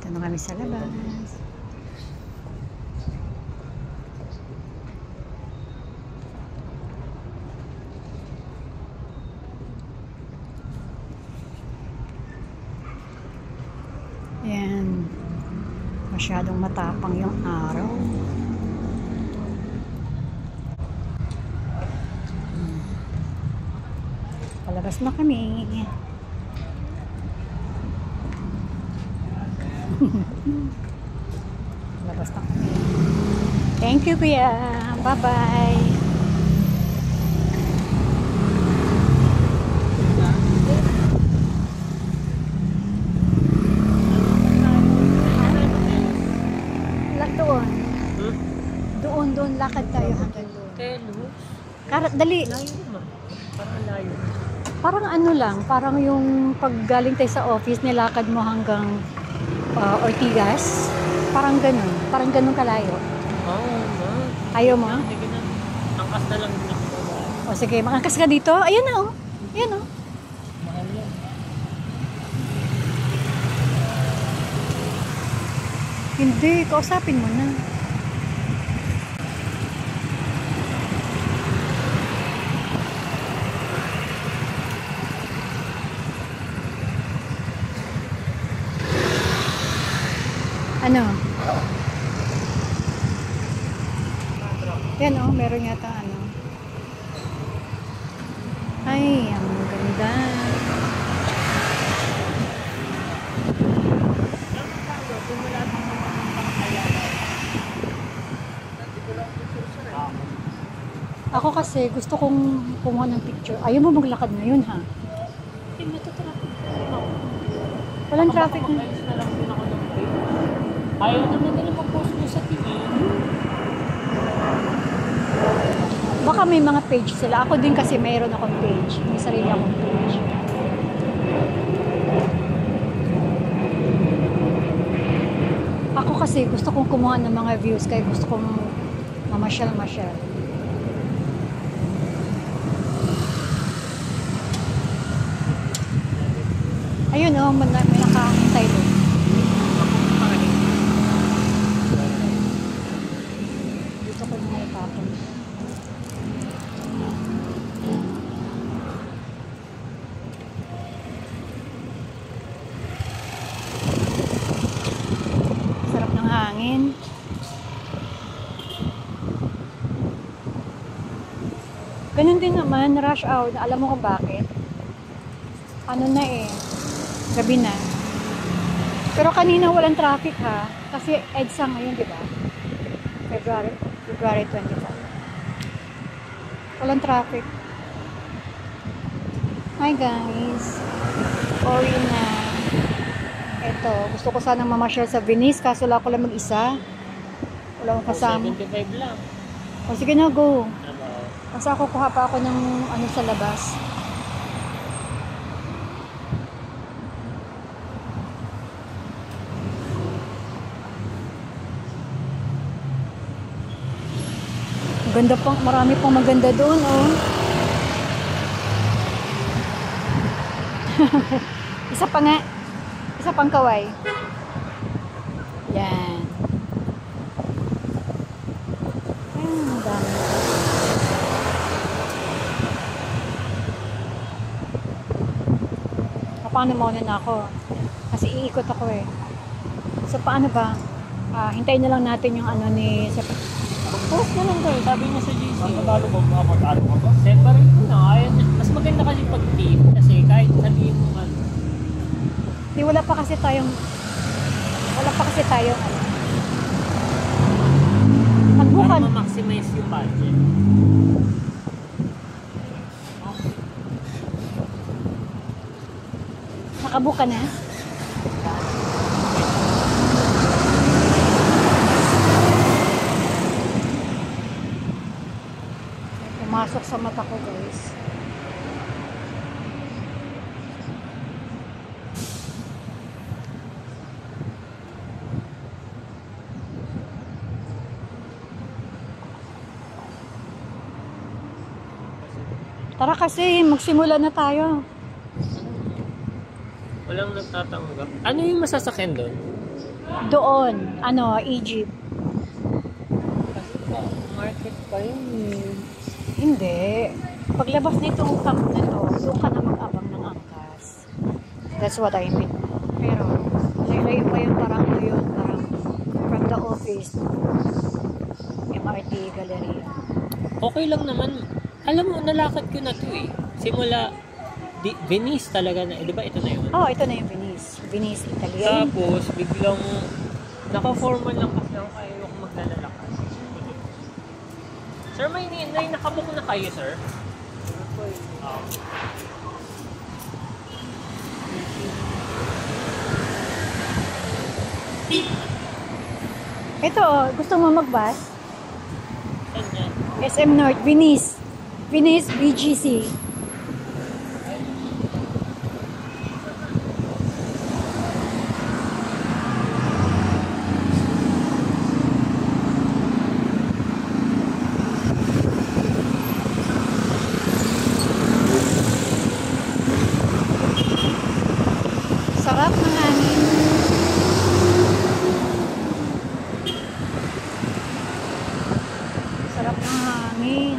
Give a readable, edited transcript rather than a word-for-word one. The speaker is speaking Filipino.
Dito na kami sa labas. Ayan. Masyadong matapang yung araw. Palabas na kami. Labas na kami. Thank you, kuya. Bye-bye. Doon, lakad tayo hanggang doon. Telos? Karat, dali. Layo naman. Parang layo. Parang ano lang, parang yung pag galing tayo sa office, nilakad mo hanggang Ortigas. Parang ganun kalayo. Oo, ma. Ayaw mo? Sige na. Angkas na lang din ako. O sige, makangkas ka dito. Ayan na, oh. Ayan, oh. Mahal yan. Hindi, kausapin mo na. Ano? Yan, oh, meron yata ano. Ay, ang ganda. Ako kasi gusto kong kumuha ng picture. Ayaw mo maglakad ngayon, ha? Hindi matatraffic. Walang traffic na. Makapayos na lang din ako ng page. Ayaw naman nila mag-post mo sa TV. Baka may mga page sila. Ako din kasi mayroon akong page. May sarili akong page. Ako kasi gusto kong kumuha ng mga views kaya gusto kong mamasyal-masyal. Ayun, oh, may nakahintay doon. Dito ko na itapon. Sarap ng hangin. Ganun din naman, rush hour. Alam mo kung bakit? Ano na eh, gabi na. Pero kanina walang traffic, ha? Kasi EDSA ngayon, di ba? February 25. Walang traffic. Hi guys. Pauwi na. Eto, gusto ko sanang mamasyal sa Venice kaso wala ko lang mag-isa. Wala akong kasama. 75 lang. O sige na, go. Ano? Kasi ako kuha pa ako ng ano sa labas. Ganda pang, marami pang maganda doon, oh. Isa pa nga. Isa pang kaway. Yan. Ang dami. Paano muna na ako? Kasi iikot ako eh. So paano ba? Hintayin na lang natin yung ano ni... Post na lang daw. Sabi niya sa GC. Magkakalo ba? Mag-ano ka ba? Separate mo na. Ayaw niya. Mas maganda kasi pag-team. Kasi kahit sabihin mo ano. Di wala pa kasi tayong ano. Magbukan. Para ma-maximize yung budget. Nakabuka na. Pumasok sa mata ko, guys. Tara kasi, magsimula na tayo. Walang nagtatanggap. Ano yung masasakyan doon? Doon, Egypt. Kasi market pa yun eh. Hindi. Paglabas nitong camp na to, doon ka na mag-abang ng angkas. That's what I mean. Pero, layo pa yun, parang from the office, MRT Galleria. Okay lang naman. Alam mo, nalakad ko na to eh. Simula, Venice talaga na. Di ba ito na yun? Oh, ito na yung Venice. Venice, Italy. Ayun. Tapos, biglang, naka-formal lang kasi ako kaya yung maglalakad. Sir, may nakabook na kayo, sir? Oo. Ito, gusto mo mag-bus? Saan yan? SM North, Venice. Venice, BGC. Sarap ng hangin. Sarap ng hangin.